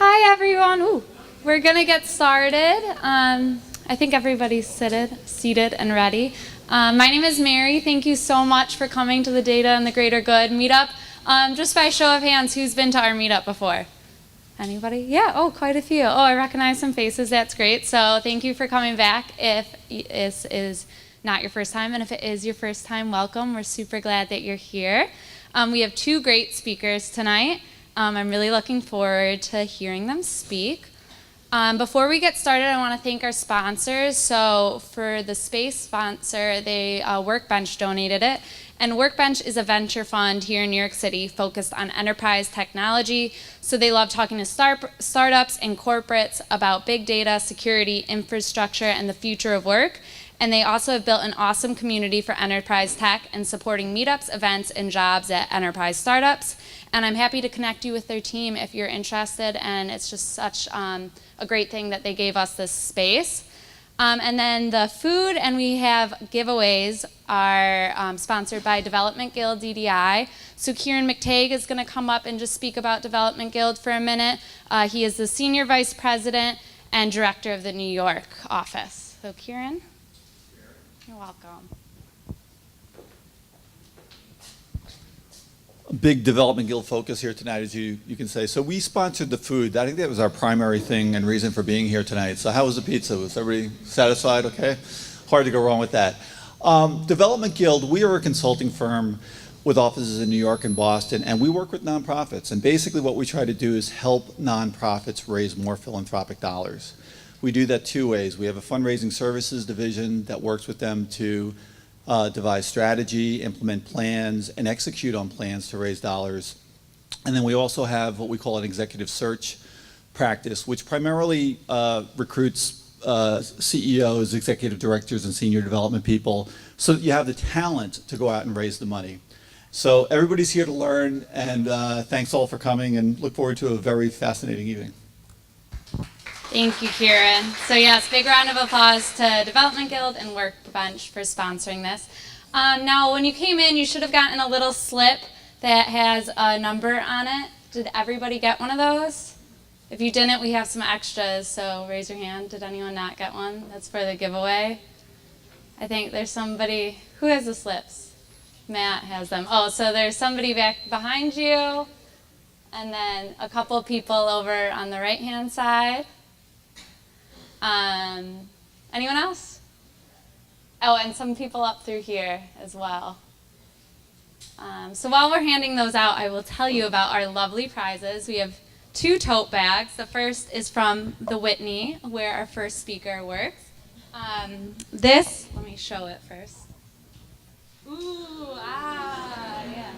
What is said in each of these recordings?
Hi, everyone. Ooh, we're going to get started. I think everybody's seated and ready. My name is Mary. Thank you so much for coming to the Data and the Greater Good meetup. Just by show of hands, who's been to our meetup before? Anybody? Yeah, oh, quite a few. Oh, I recognize some faces. That's great. So thank you for coming back. If this is not your first time, and if it is your first time, welcome. We're super glad that you're here. We have two great speakers tonight. I'm really looking forward to hearing them speak. Before we get started, I want to thank our sponsors. So for the space sponsor, Workbench donated it. And Workbench is a venture fund here in New York City focused on enterprise technology. So they love talking to startups and corporates about big data, security, infrastructure, and the future of work. And they also have built an awesome community for enterprise tech and supporting meetups, events, and jobs at enterprise startups. And I'm happy to connect you with their team if you're interested. And it's just such a great thing that they gave us this space. And then the food and we have giveaways are sponsored by Development Guild DDI. So Kieran McTague is going to come up and just speak about Development Guild for a minute. He is the Senior Vice President and Director of the New York office. So Kieran, you're welcome. A big Development Guild focus here tonight, as you can say. So we sponsored the food. I think that was our primary thing and reason for being here tonight. So how was the pizza? Was everybody satisfied? Okay. Hard to go wrong with that. Development Guild, we are a consulting firm with offices in New York and Boston, and we work with nonprofits. And basically what we try to do is help nonprofits raise more philanthropic dollars. We do that two ways. We have a fundraising services division that works with them to devise strategy, implement plans, and execute on plans to raise dollars. And then we also have what we call an executive search practice, which primarily recruits CEOs, executive directors, and senior development people so that you have the talent to go out and raise the money. So everybody's here to learn, and thanks all for coming, and look forward to a very fascinating evening. Thank you, Kieran. So yes, big round of applause to Development Guild and Workbench for sponsoring this. Now, when you came in, you should have gotten a little slip that has a number on it. Did everybody get one of those? If you didn't, we have some extras, so raise your hand. Did anyone not get one? That's for the giveaway. I think there's somebody. Who has the slips? Matt has them. Oh, so there's somebody back behind you, and then a couple people over on the right-hand side. Anyone else? Oh, and some people up through here as well. So while we're handing those out, I will tell you about our lovely prizes. We have two tote bags. The first is from the Whitney, where our first speaker works. Let me show it first. Yeah.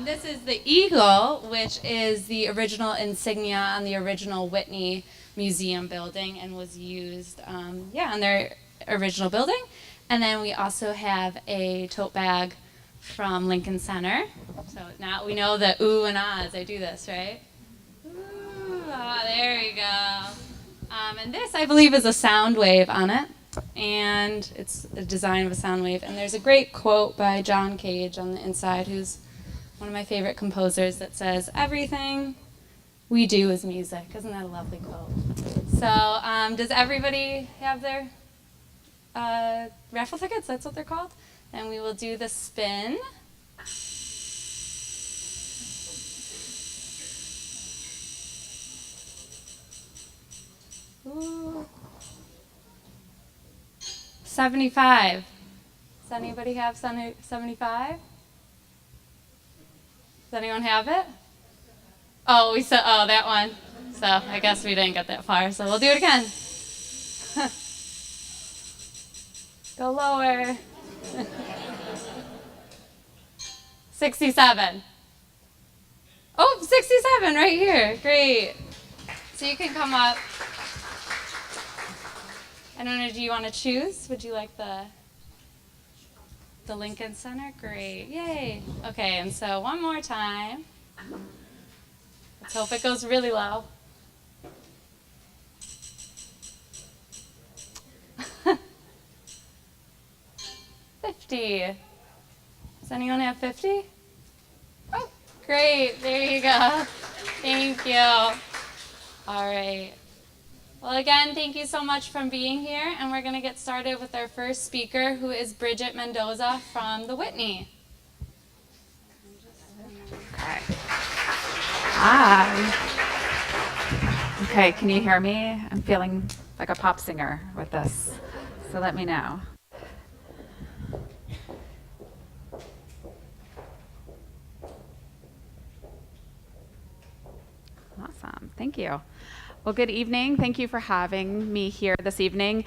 This is the eagle, which is the original insignia on the original Whitney Museum building and was used on their original building. And then we also have a tote bag from Lincoln Center. So now we know the ooh and ahs. I do this, right? Ooh, ah, there you go. And this, I believe, is a sound wave on it. And it's a design of a sound wave. And there's a great quote by John Cage on the inside, who's one of my favorite composers, that says, "Everything we do is music." Isn't that a lovely quote? So does everybody have their raffle tickets? That's what they're called? Then we will do the spin. Ooh. 75. Does anybody have 75? Does anyone have it? Oh, that one. So I guess we didn't get that far, so we'll do it again. Go lower. 67. Oh, 67 right here. Great. So you can come up. I don't know, do you want to choose? Would you like the Lincoln Center? Great. Yay. Okay, and so one more time. Let's hope it goes really low. $50. Does anyone have 50? Oh, great. There you go. Thank you. All right. Well, again, thank you so much for being here, and we're going to get started with our first speaker, who is Bridget Mendoza from the Whitney. Okay. Hi. Okay, can you hear me? I'm feeling like a pop singer with this, so let me know. Awesome, thank you. Well, good evening. Thank you for having me here this evening.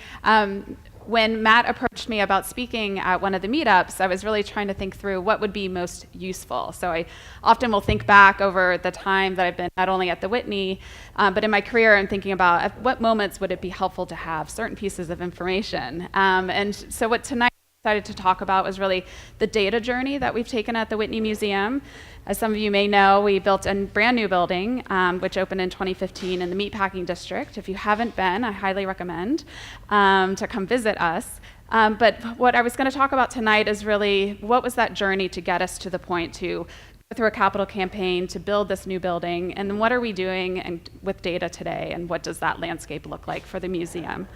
When Matt approached me about speaking at one of the meetups, I was really trying to think through what would be most useful. So I often will think back over the time that I've been not only at the Whitney, but in my career, and thinking about at what moments would it be helpful to have certain pieces of information. And so what tonight I decided to talk about was really the data journey that we've taken at the Whitney Museum. As some of you may know, we built a brand new building, which opened in 2015 in the Meatpacking District. If you haven't been, I highly recommend to come visit us. But what I was going to talk about tonight is really what was that journey to get us to the point to go through a capital campaign to build this new building, and then what are we doing with data today, and what does that landscape look like for the museum?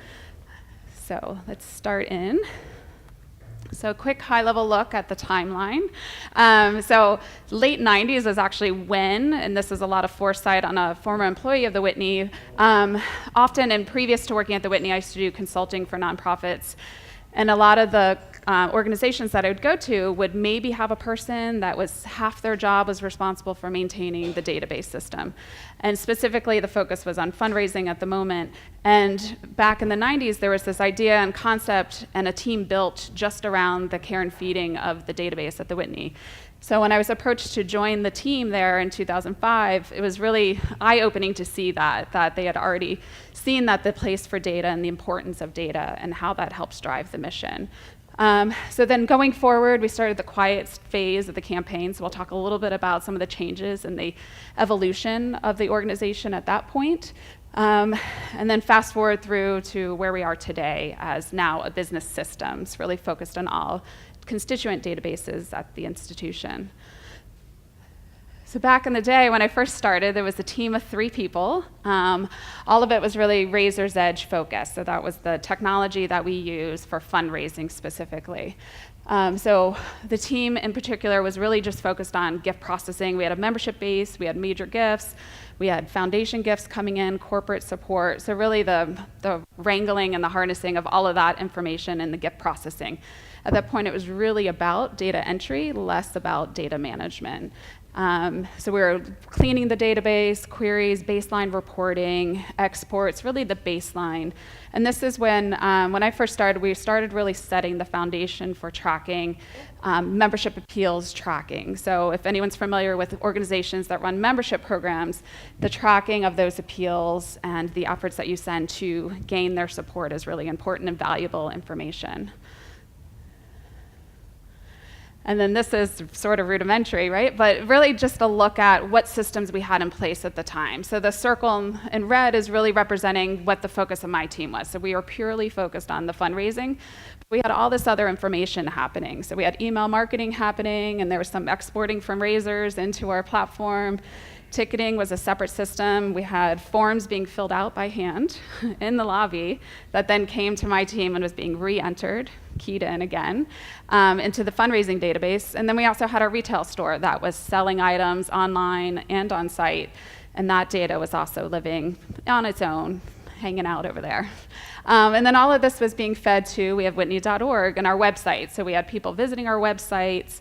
So let's start in. So a quick high-level look at the timeline. So late 90s is actually when, and this is a lot of foresight on a former employee of the Whitney. Often, and previous to working at the Whitney, I used to do consulting for nonprofits. And a lot of the organizations that I would go to would maybe have a person that was half their job was responsible for maintaining the database system. And specifically, the focus was on fundraising at the moment. And back in the 90s, there was this idea and concept and a team built just around the care and feeding of the database at the Whitney. So when I was approached to join the team there in 2005, it was really eye-opening to see that they had already seen that the place for data and the importance of data and how that helps drive the mission. So then going forward, we started the quiet phase of the campaign. So we'll talk a little bit about some of the changes and the evolution of the organization at that point. And then fast forward through to where we are today as now a business systems, really focused on all constituent databases at the institution. So back in the day when I first started, there was a team of 3 people. All of it was really razor's edge focused. So that was the technology that we use for fundraising specifically. So the team in particular was really just focused on gift processing. We had a membership base, we had major gifts, we had foundation gifts coming in, corporate support. So really the wrangling and the harnessing of all of that information and the gift processing. At that point, it was really about data entry, less about data management. So we were cleaning the database, queries, baseline reporting, exports, really the baseline. And this is when I first started, we started really setting the foundation for tracking membership appeals tracking. So if anyone's familiar with organizations that run membership programs, the tracking of those appeals and the efforts that you send to gain their support is really important and valuable information. And then this is sort of rudimentary, right? But really just a look at what systems we had in place at the time. So the circle in red is really representing what the focus of my team was. So we were purely focused on the fundraising. We had all this other information happening. So we had email marketing happening, and there was some exporting from Razors into our platform. Ticketing was a separate system. We had forms being filled out by hand in the lobby that then came to my team and was being re-entered, keyed in again, into the fundraising database. And then we also had our retail store that was selling items online and on site. And that data was also living on its own, hanging out over there. And then all of this was being fed to, we have Whitney.org and our website. So we had people visiting our websites,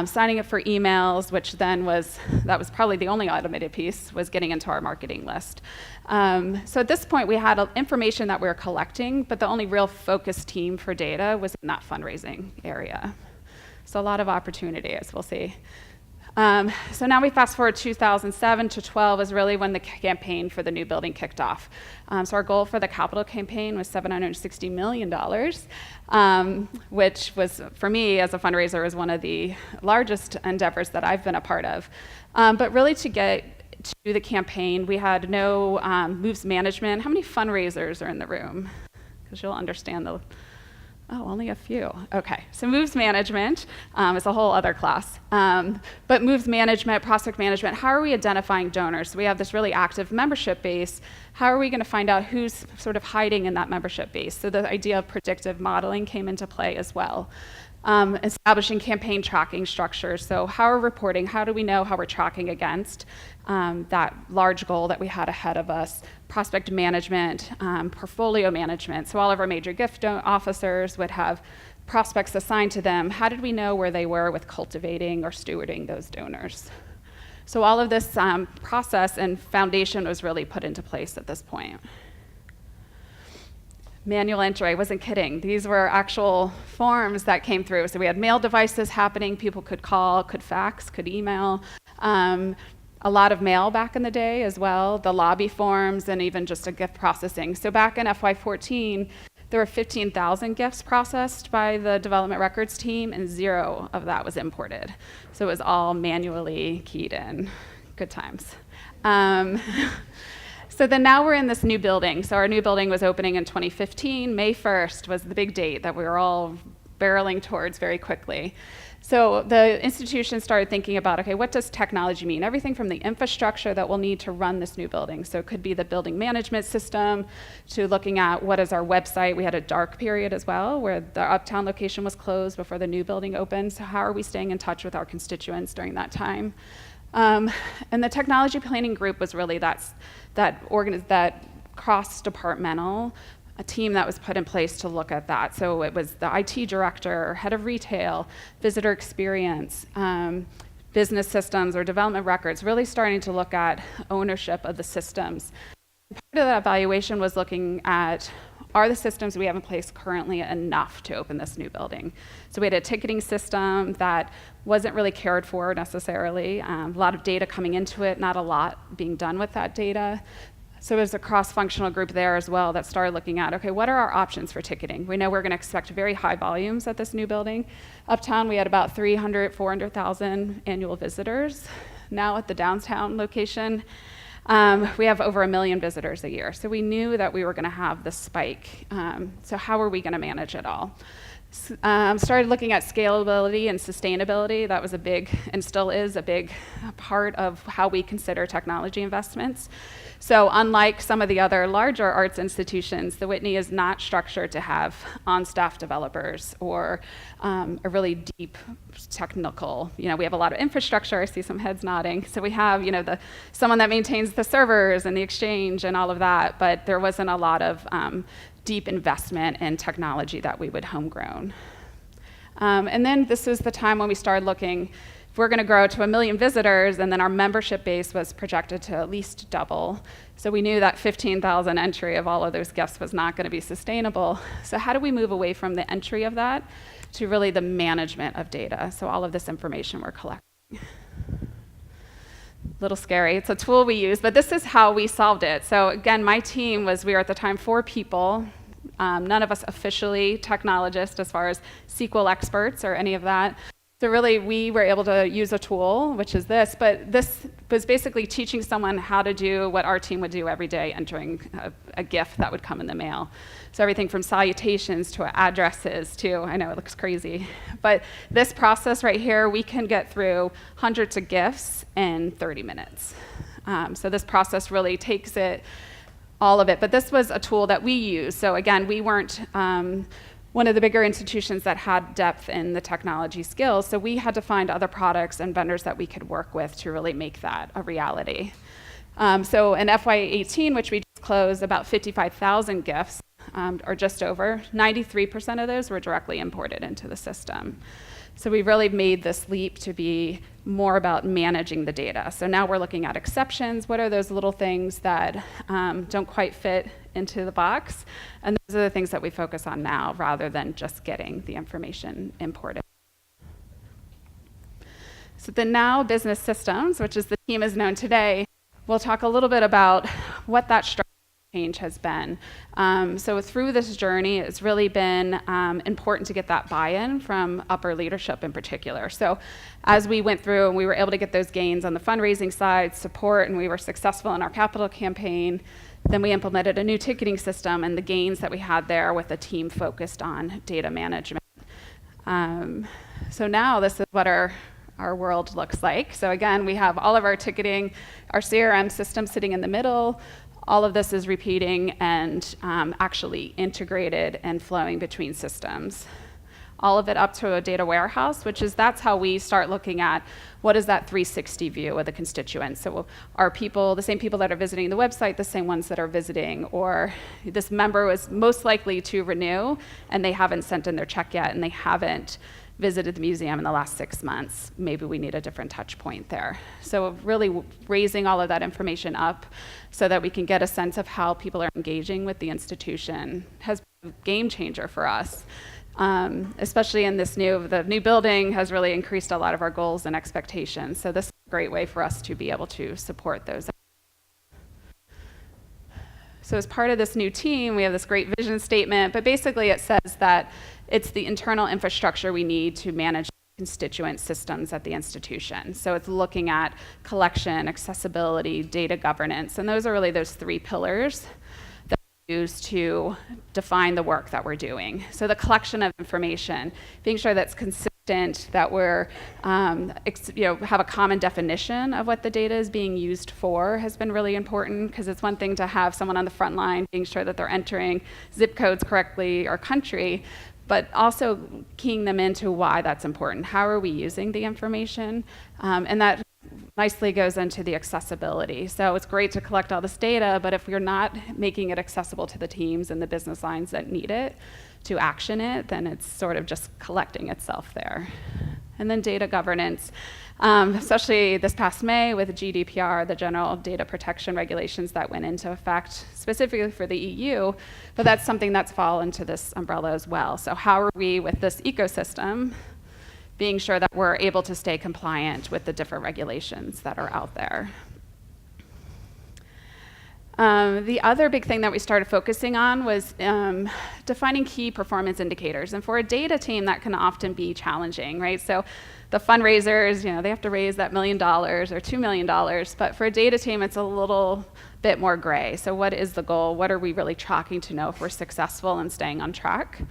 signing up for emails, which then that was probably the only automated piece, was getting into our marketing list. So at this point, we had information that we were collecting, but the only real focused team for data was in that fundraising area. So a lot of opportunity, as we'll see. So now we fast forward 2007 to 12 is really when the campaign for the new building kicked off. So our goal for the capital campaign was $760 million, which was, for me as a fundraiser, was one of the largest endeavors that I've been a part of. But really to get to the campaign, we had no moves management. How many fundraisers are in the room? Because you'll understand Oh, only a few. Okay, so moves management is a whole other class. But moves management, prospect management, how are we identifying donors? So we have this really active membership base. How are we going to find out who's sort of hiding in that membership base? So the idea of predictive modeling came into play as well. Establishing campaign tracking structures. So how are we reporting? How do we know how we're tracking against that large goal that we had ahead of us? Prospect management, portfolio management. So all of our major gift officers would have prospects assigned to them. How did we know where they were with cultivating or stewarding those donors? So all of this process and foundation was really put into place at this point. Manual entry, I wasn't kidding. These were actual forms that came through. So we had mail devices happening. People could call, could fax, could email. A lot of mail back in the day as well, the lobby forms, and even just a gift processing. So back in FY14, there were 15,000 gifts processed by the development records team, and 0 of that was imported. So it was all manually keyed in. Good times. So then now we're in this new building. So our new building was opening in 2015. May 1st was the big date that we were all barreling towards very quickly. So the institution started thinking about, okay, what does technology mean? Everything from the infrastructure that we'll need to run this new building. So it could be the building management system, to looking at what is our website. We had a dark period as well, where the Uptown location was closed before the new building opened. So how are we staying in touch with our constituents during that time? And the technology planning group was really that cross-departmental a team that was put in place to look at that. So it was the IT director, head of retail, visitor experience, business systems or development records, really starting to look at ownership of the systems. Part of that evaluation was looking at, are the systems we have in place currently enough to open this new building? So we had a ticketing system that wasn't really cared for necessarily, a lot of data coming into it, not a lot being done with that data. So there's a cross-functional group there as well that started looking at, okay, what are our options for ticketing? We know we're going to expect very high volumes at this new building. Uptown, we had about 300, 400,000 annual visitors. Now at the downtown location, we have over 1 million visitors a year. So we knew that we were going to have this spike. So how are we going to manage it all? Started looking at scalability and sustainability. That was a big, and still is a big part of how we consider technology investments. So unlike some of the other larger arts institutions, the Whitney is not structured to have on-staff developers or a really deep technical, we have a lot of infrastructure. I see some heads nodding. So we have, someone that maintains the servers and the exchange and all of that, but there wasn't a lot of deep investment in technology that we would homegrown. And then this is the time when we started looking, if we're going to grow to 1 million visitors, and then our membership base was projected to at least double. So we knew that 15,000 entry of all of those gifts was not going to be sustainable. So how do we move away from the entry of that to really the management of data? So all of this information we're collecting. Little scary. It's a tool we use, but this is how we solved it. So again, my team we were at the time 4 people. None of us officially technologists as far as SQL experts or any of that. So really, we were able to use a tool, which is this, but this was basically teaching someone how to do what our team would do every day, entering a gift that would come in the mail. So everything from salutations to addresses to, I know it looks crazy, but this process right here, we can get through hundreds of gifts in 30 minutes. So this process really takes all of it, but this was a tool that we use. So again, we weren't one of the bigger institutions that had depth in the technology skills, so we had to find other products and vendors that we could work with to really make that a reality. So in FY18, which we just closed, about 55,000 gifts, or just over, 93% of those were directly imported into the system. So we really made this leap to be more about managing the data. So now we're looking at exceptions. What are those little things that don't quite fit into the box? And those are the things that we focus on now rather than just getting the information imported. So the Now Business Systems, which is the team is known today, we'll talk a little bit about what that structure change has been. So through this journey, it's really been important to get that buy-in from upper leadership in particular. So as we went through and we were able to get those gains on the fundraising side, support, and we were successful in our capital campaign, then we implemented a new ticketing system and the gains that we had there with a team focused on data management. So now this is what our world looks like. So again, we have all of our ticketing, our CRM system sitting in the middle. All of this is repeating and actually integrated and flowing between systems. All of it up to a data warehouse, that's how we start looking at what is that 360 view of the constituents. So are people, the same people that are visiting the website, the same ones that are visiting, or this member was most likely to renew and they haven't sent in their check yet and they haven't visited the museum in the last 6 months. Maybe we need a different touch point there. So really raising all of that information up so that we can get a sense of how people are engaging with the institution has been a game changer for us. Especially in the new building has really increased a lot of our goals and expectations. So this is a great way for us to be able to support those. So as part of this new team, we have this great vision statement, but basically it says that it's the internal infrastructure we need to manage constituent systems at the institution. So it's looking at collection, accessibility, data governance, and those are really those 3 pillars that we use to define the work that we're doing. So the collection of information, being sure that's consistent, that we're have a common definition of what the data is being used for has been really important, because it's one thing to have someone on the front line being sure that they're entering zip codes correctly or country, but also keying them into why that's important. How are we using the information? And that nicely goes into the accessibility. So it's great to collect all this data, but if we're not making it accessible to the teams and the business lines that need it to action it, then it's sort of just collecting itself there. And then data governance, especially this past May with GDPR, the General Data Protection Regulations that went into effect specifically for the EU, but that's something that's fallen into this umbrella as well. So how are we with this ecosystem being sure that we're able to stay compliant with the different regulations that are out there? The other big thing that we started focusing on was defining key performance indicators. And for a data team, that can often be challenging, right? So the fundraisers, they have to raise that $1 million or $2 million, but for a data team, it's a little bit more gray. So what is the goal? What are we really tracking to know if we're successful and staying on track?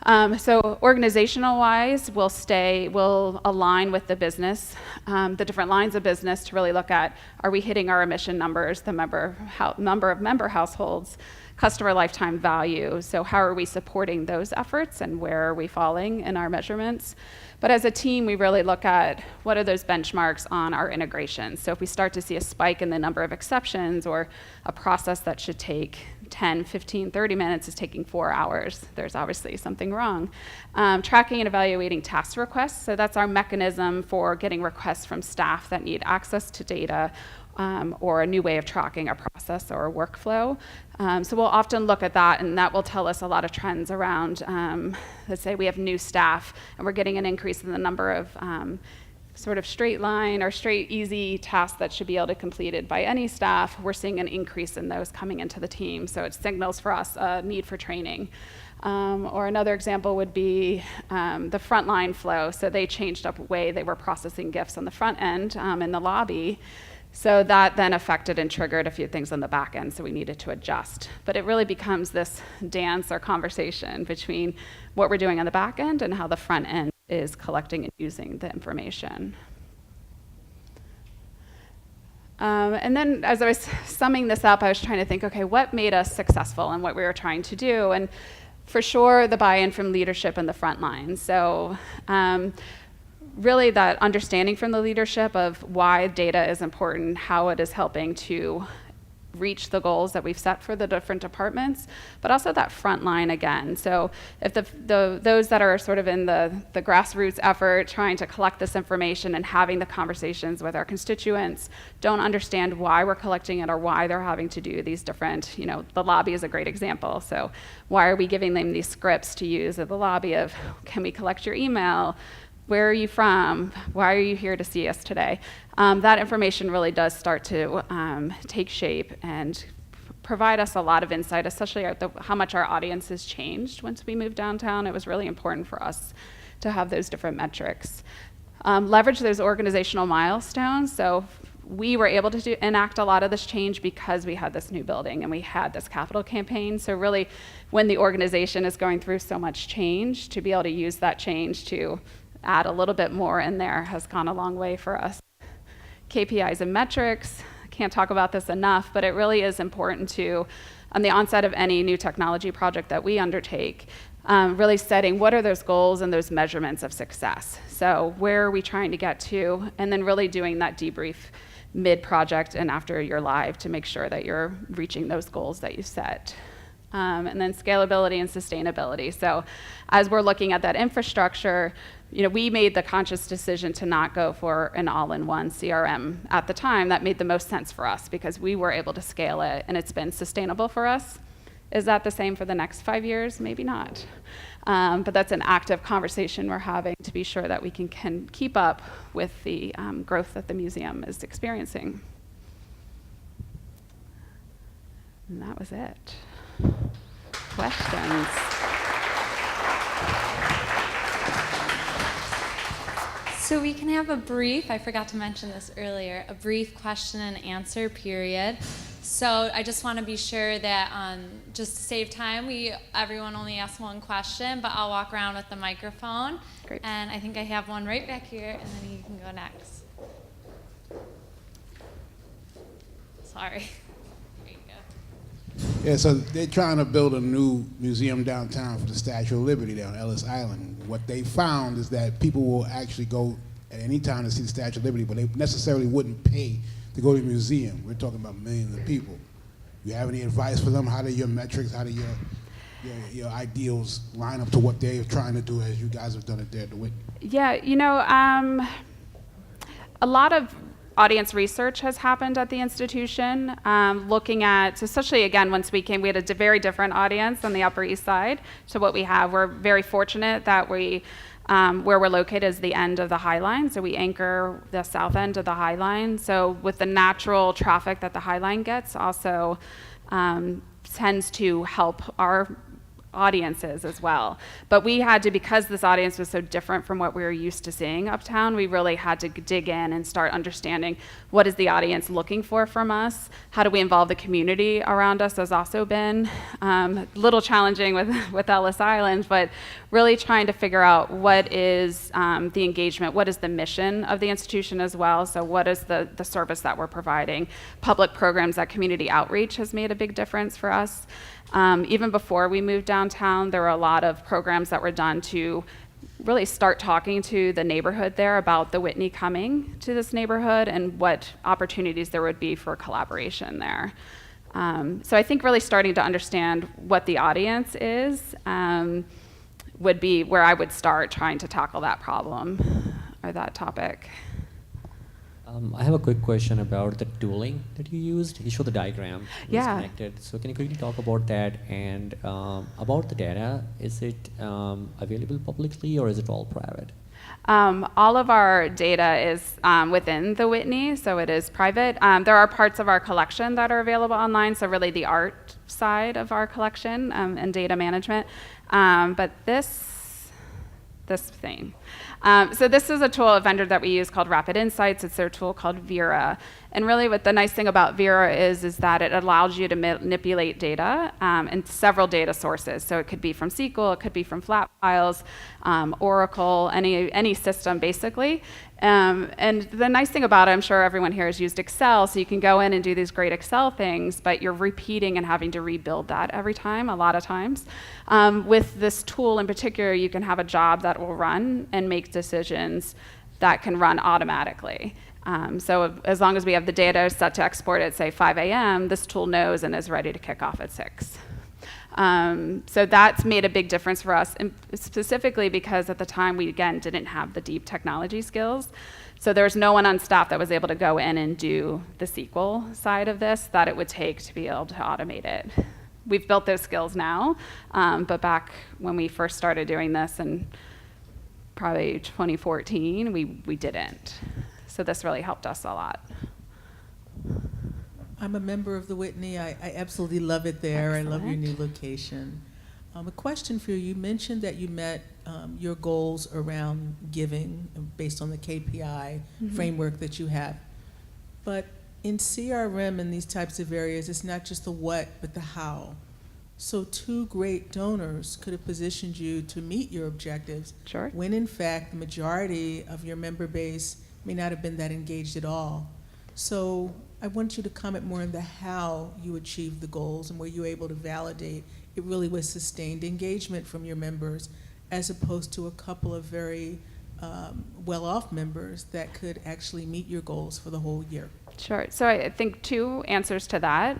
So organizational-wise, we'll align with the business, the different lines of business to really look at, are we hitting our emission numbers, the number of member households, customer lifetime value. So how are we supporting those efforts and where are we falling in our measurements? But as a team, we really look at what are those benchmarks on our integrations. So if we start to see a spike in the number of exceptions or a process that should take 10, 15, 30 minutes is taking 4 hours, there's obviously something wrong. Tracking and evaluating task requests. So that's our mechanism for getting requests from staff that need access to data or a new way of tracking a process or a workflow. So we'll often look at that, and that will tell us a lot of trends around, let's say we have new staff and we're getting an increase in the number of sort of straight line or straight easy tasks that should be able to be completed by any staff. We're seeing an increase in those coming into the team. So it signals for us a need for training. Or another example would be the frontline flow. So they changed up the way they were processing gifts on the front end in the lobby. So that then affected and triggered a few things on the back end, so we needed to adjust. But it really becomes this dance or conversation between what we're doing on the back end and how the front end is collecting and using the information. And then as I was summing this up, I was trying to think, okay, what made us successful and what we were trying to do? And for sure, the buy-in from leadership and the front line. So really that understanding from the leadership of why data is important, how it is helping to reach the goals that we've set for the different departments, but also that front line again. So if those that are sort of in the grassroots effort, trying to collect this information and having the conversations with our constituents, don't understand why we're collecting it or why they're having to do these different, the lobby is a great example. So why are we giving them these scripts to use at the lobby of, can we collect your email? Where are you from? Why are you here to see us today? That information really does start to take shape and provide us a lot of insight, especially how much our audience has changed once we moved downtown. It was really important for us to have those different metrics. Leverage those organizational milestones. So we were able to enact a lot of this change because we had this new building and we had this capital campaign. So really, when the organization is going through so much change, to be able to use that change to add a little bit more in there has gone a long way for us. KPIs and metrics, I can't talk about this enough, but it really is important to, on the onset of any new technology project that we undertake, really setting what are those goals and those measurements of success. So where are we trying to get to? And then really doing that debrief mid-project and after you're live to make sure that you're reaching those goals that you set. And then scalability and sustainability. So as we're looking at that infrastructure, we made the conscious decision to not go for an all-in-one CRM at the time. That made the most sense for us because we were able to scale it and it's been sustainable for us. Is that the same for the next 5 years? Maybe not. But that's an active conversation we're having to be sure that we can keep up with the growth that the museum is experiencing. And that was it. Questions? So we can have a brief, I forgot to mention this earlier, a brief question and answer period. So I just want to be sure that just to save time, everyone only asks one question, but I'll walk around with the microphone. Great. And I think I have one right back here, and then you can go next. Sorry. There you go. Yeah, so they're trying to build a new museum downtown for the Statue of Liberty down Ellis Island. What they found is that people will actually go at any time to see the Statue of Liberty, but they necessarily wouldn't pay to go to the museum. We're talking about millions of people. You have any advice for them? How do your metrics, how do your ideals line up to what they're trying to do as you guys have done it there at the Whitney? Yeah, a lot of audience research has happened at the institution, looking at, especially again, once we came, we had a very different audience on the Upper East Side to what we have. We're very fortunate that where we're located is the end of the High Line, so we anchor the south end of the High Line. So with the natural traffic that the High Line gets, also tends to help our audiences as well. But we had to, because this audience was so different from what we were used to seeing uptown, we really had to dig in and start understanding what is the audience looking for from us, how do we involve the community around us has also been a little challenging with Ellis Island, but really trying to figure out what is the engagement, what is the mission of the institution as well, so what is the service that we're providing. Public programs, that community outreach has made a big difference for us. Even before we moved downtown, there were a lot of programs that were done to really start talking to the neighborhood there about the Whitney coming to this neighborhood and what opportunities there would be for collaboration there. So I think really starting to understand what the audience is would be where I would start trying to tackle that problem or that topic. I have a quick question about the tooling that you used. You showed the diagram. Yeah. It's connected. So can you quickly talk about that and about the data? Is it available publicly or is it all private? All of our data is within the Whitney, so it is private. There are parts of our collection that are available online, so really the art side of our collection and data management. But this thing. So this is a tool, a vendor that we use called Rapid Insights. It's their tool called Veera. And really what the nice thing about Veera is that it allows you to manipulate data in several data sources. So it could be from SQL, it could be from flat files, Oracle, any system basically. And the nice thing about it, I'm sure everyone here has used Excel, so you can go in and do these great Excel things, but you're repeating and having to rebuild that every time, a lot of times. With this tool in particular, you can have a job that will run and make decisions that can run automatically. So as long as we have the data set to export at, say, 5 a.m., this tool knows and is ready to kick off at 6. So that's made a big difference for us, and specifically because at the time we, again, didn't have the deep technology skills. So there was no one on staff that was able to go in and do the SQL side of this that it would take to be able to automate it. We've built those skills now, but back when we first started doing this in probably 2014, we didn't. So this really helped us a lot. I'm a member of the Whitney. I absolutely love it there. I love your new Excellent. location. A question for you. You mentioned that you met your goals around giving based on the KPI framework that you have. But in CRM and these types of areas, it's not just the what, but the how. So 2 great donors could have positioned you to meet your objectives Sure. when in fact the majority of your member base may not have been that engaged at all. So I want you to comment more on the how you achieved the goals and were you able to validate it really was sustained engagement from your members as opposed to a couple of very well-off members that could actually meet your goals for the whole year. Sure. So I think 2 answers to that.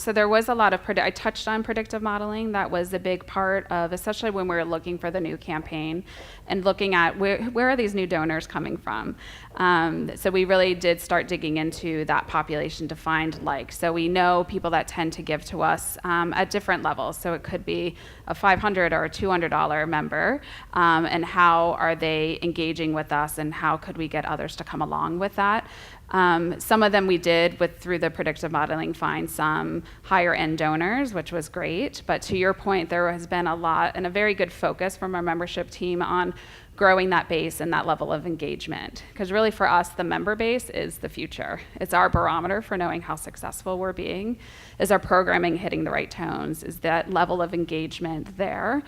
So there was a lot of, I touched on predictive modeling. That was a big part of, especially when we were looking for the new campaign and looking at where are these new donors coming from. So we really did start digging into that population to find So we know people that tend to give to us at different levels. So it could be a $500 or a $200 member, and how are they engaging with us and how could we get others to come along with that. Some of them we did through the predictive modeling find some higher end donors, which was great. But to your point, there has been a lot and a very good focus from our membership team on growing that base and that level of engagement. Because really for us, the member base is the future. It's our barometer for knowing how successful we're being. Is our programming hitting the right tones? Is that level of engagement there?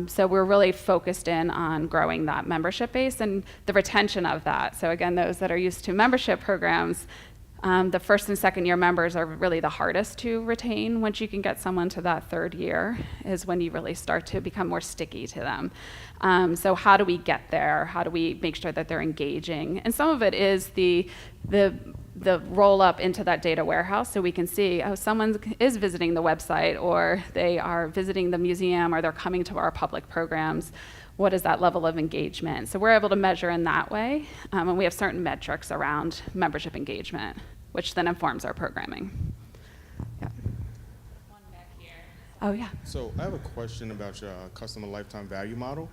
So we're really focused in on growing that membership base and the retention of that. So again, those that are used to membership programs, the first and second year members are really the hardest to retain. Once you can get someone to that 3rd year is when you really start to become more sticky to them. So how do we get there? How do we make sure that they're engaging? And some of it is the roll up into that data warehouse so we can see, oh, someone is visiting the website or they are visiting the museum or they're coming to our public programs. What is that level of engagement? So we're able to measure in that way, and we have certain metrics around membership engagement, which then informs our programming. Yeah. One back here. Oh, yeah. So I have a question about your customer lifetime value model.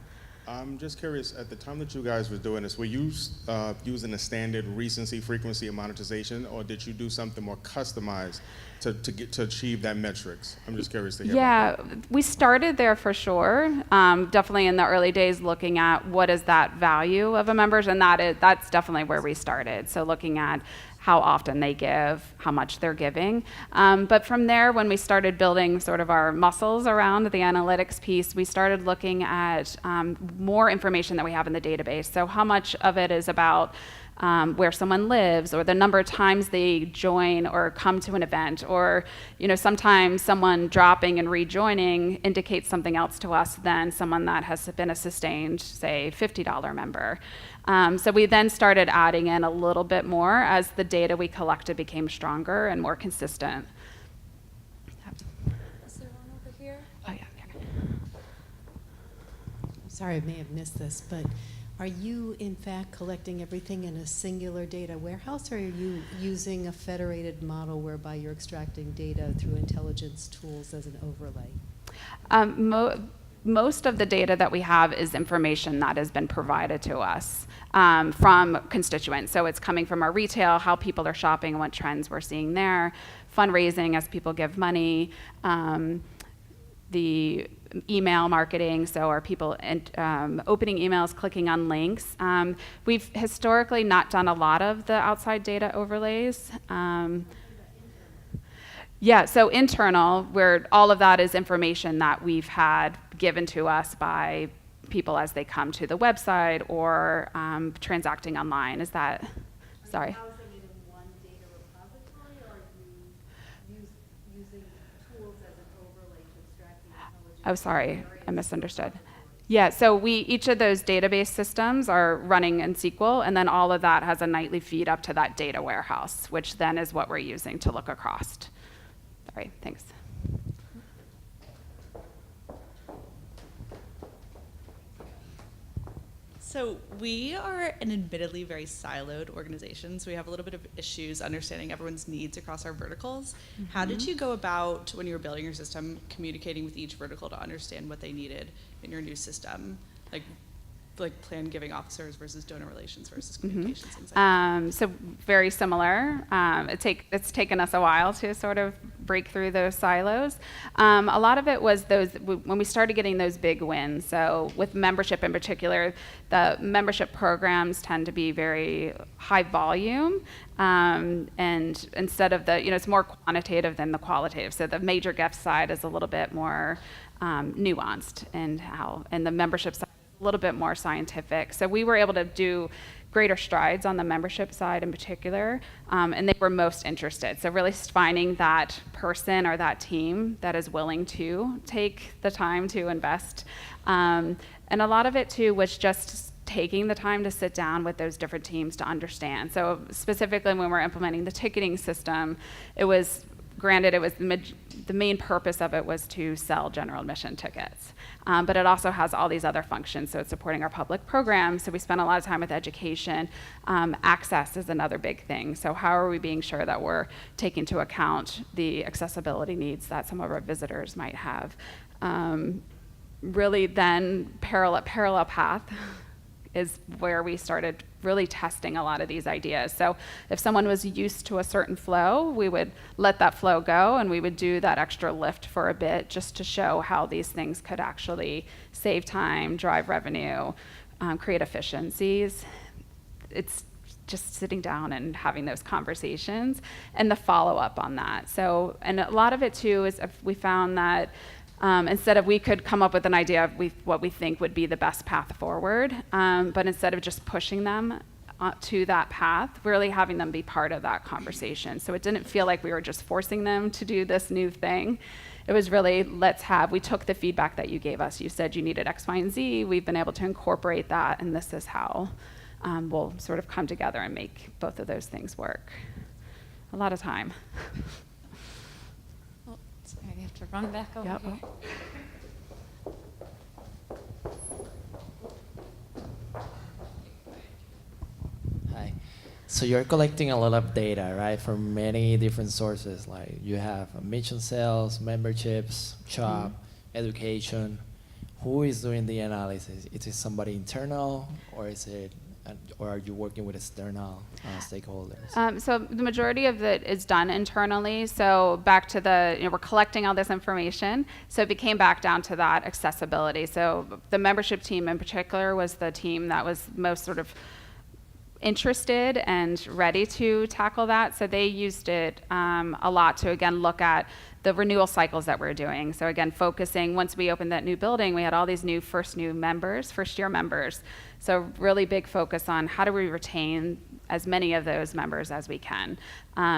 I'm just curious, at the time that you guys were doing this, were you using a standard recency, frequency, and monetization, or did you do something more customized to achieve that metrics? I'm just curious to hear about that. Yeah, we started there for sure. Definitely in the early days looking at what is that value of a member's, and that's definitely where we started. So looking at how often they give, how much they're giving. But from there, when we started building sort of our muscles around the analytics piece, we started looking at more information that we have in the database. So how much of it is about where someone lives or the number of times they join or come to an event, or sometimes someone dropping and rejoining indicates something else to us than someone that has been a sustained, say, $50 member. So we then started adding in a little bit more as the data we collected became stronger and more consistent. Is there one over here? Oh, yeah. Sorry, I may have missed this, but are you in fact collecting everything in a singular data warehouse, or are you using a federated model whereby you're extracting data through intelligence tools as an overlay? Most of the data that we have is information that has been provided to us from constituents. So it's coming from our retail, how people are shopping, and what trends we're seeing there, fundraising as people give money, the email marketing, so are people opening emails, clicking on links. We've historically not done a lot of the outside data overlays. Yeah, so internal, where all of that is information that we've had given to us by people as they come to the website or transacting online. Is that, sorry? Housing it in one data repository, or are you using tools as an overlay to extract the intelligence? Oh, sorry, I misunderstood. Yeah, so each of those database systems are running in SQL, and then all of that has a nightly feed up to that data warehouse, which then is what we're using to look across. Sorry, thanks. So we are an admittedly very siloed organization, so we have a little bit of issues understanding everyone's needs across our verticals. Mm-hmm. How did you go about, when you were building your system, communicating with each vertical to understand what they needed in your new system? Like, like plan giving officers versus donor relations versus communications, things like that? So very similar. It's taken us a while to sort of break through those silos. A lot of it was when we started getting those big wins. So with membership in particular, the membership programs tend to be very high volume. And instead of it's more quantitative than the qualitative. So the major gift side is a little bit more nuanced and the membership side a little bit more scientific. So we were able to do greater strides on the membership side in particular, and they were most interested. So really finding that person or that team that is willing to take the time to invest. And a lot of it too was just taking the time to sit down with those different teams to understand. So specifically when we're implementing the ticketing system, it was the main purpose of it was to sell general admission tickets. But it also has all these other functions. So it's supporting our public programs. So we spend a lot of time with education. Access is another big thing. So how are we being sure that we're taking into account the accessibility needs that some of our visitors might have? Really then parallel path is where we started really testing a lot of these ideas. So if someone was used to a certain flow, we would let that flow go and we would do that extra lift for a bit just to show how these things could actually save time, drive revenue, create efficiencies. It's just sitting down and having those conversations and the follow-up on that. So, and a lot of it too is if we found that instead of we could come up with an idea of what we think would be the best path forward, but instead of just pushing them to that path, really having them be part of that conversation. So it didn't feel like we were just forcing them to do this new thing. It was really, we took the feedback that you gave us. You said you needed X, Y, and Z. We've been able to incorporate that, and this is how we'll sort of come together and make both of those things work. A lot of time. Sorry, I have to run back over Yep. here. Hi. So you're collecting a lot of data, right, from many different sources. Like you have admission sales, memberships, shop, education. Who is doing the analysis? Is it somebody internal, or or are you working with external stakeholders? So the majority of it is done internally. So back to we're collecting all this information. So it became back down to that accessibility. So the membership team in particular was the team that was most sort of interested and ready to tackle that. So they used it a lot to, again, look at the renewal cycles that we're doing. So again, focusing, once we opened that new building, we had all these first year members. So really big focus on how do we retain as many of those members as we can.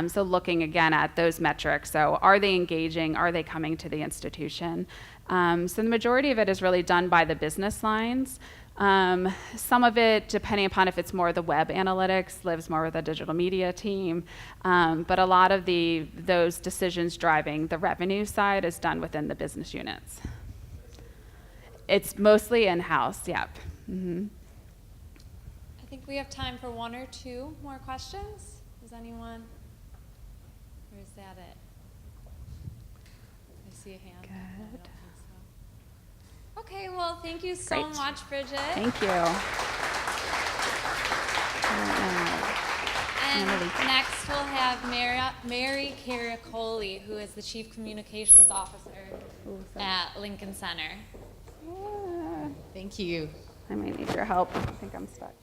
So looking again at those metrics. So are they engaging? Are they coming to the institution? So the majority of it is really done by the business lines. Some of it, depending upon if it's more the web analytics, lives more with the digital media team. But a lot of those decisions driving the revenue side is done within the business units. It's mostly in-house, yep. Mm-hmm. I think we have time for one or two more questions. Does anyone? Or is that it? I see a hand. Good. I don't think so. Okay, well, thank you so Great. much, Bridget. Thank you. And next we'll have Mary Caracoli, who is the Chief Communications Officer at Lincoln Center. Thank you. I might need your help. I think I'm stuck.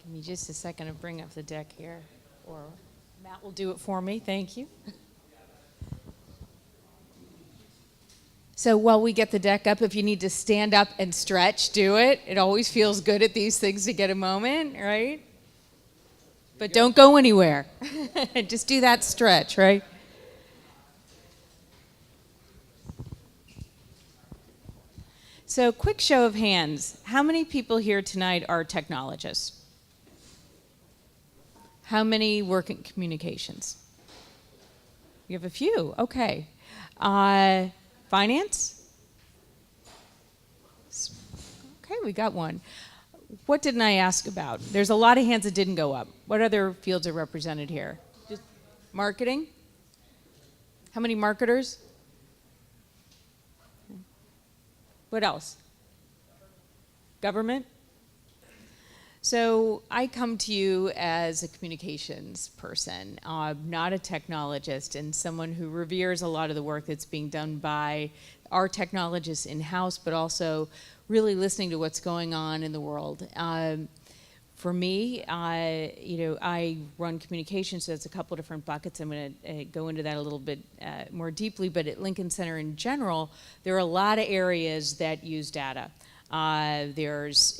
Give me just a second to bring up the deck here, or Matt will do it for me. Thank you. So while we get the deck up, if you need to stand up and stretch, do it. It always feels good at these things to get a moment, right? But don't go anywhere. Just do that stretch, right? So quick show of hands. How many people here tonight are technologists? How many work in communications? You have a few, okay. Finance? Okay, we got one. What didn't I ask about? There's a lot of hands that didn't go up. What other fields are represented here? Just marketing? How many marketers? What else? Government? So I come to you as a communications person, not a technologist, and someone who reveres a lot of the work that's being done by our technologists in-house, but also really listening to what's going on in the world. For me, I run communications, so it's a couple different buckets. I'm going to go into that a little bit more deeply, but at Lincoln Center in general, there are a lot of areas that use data. There's,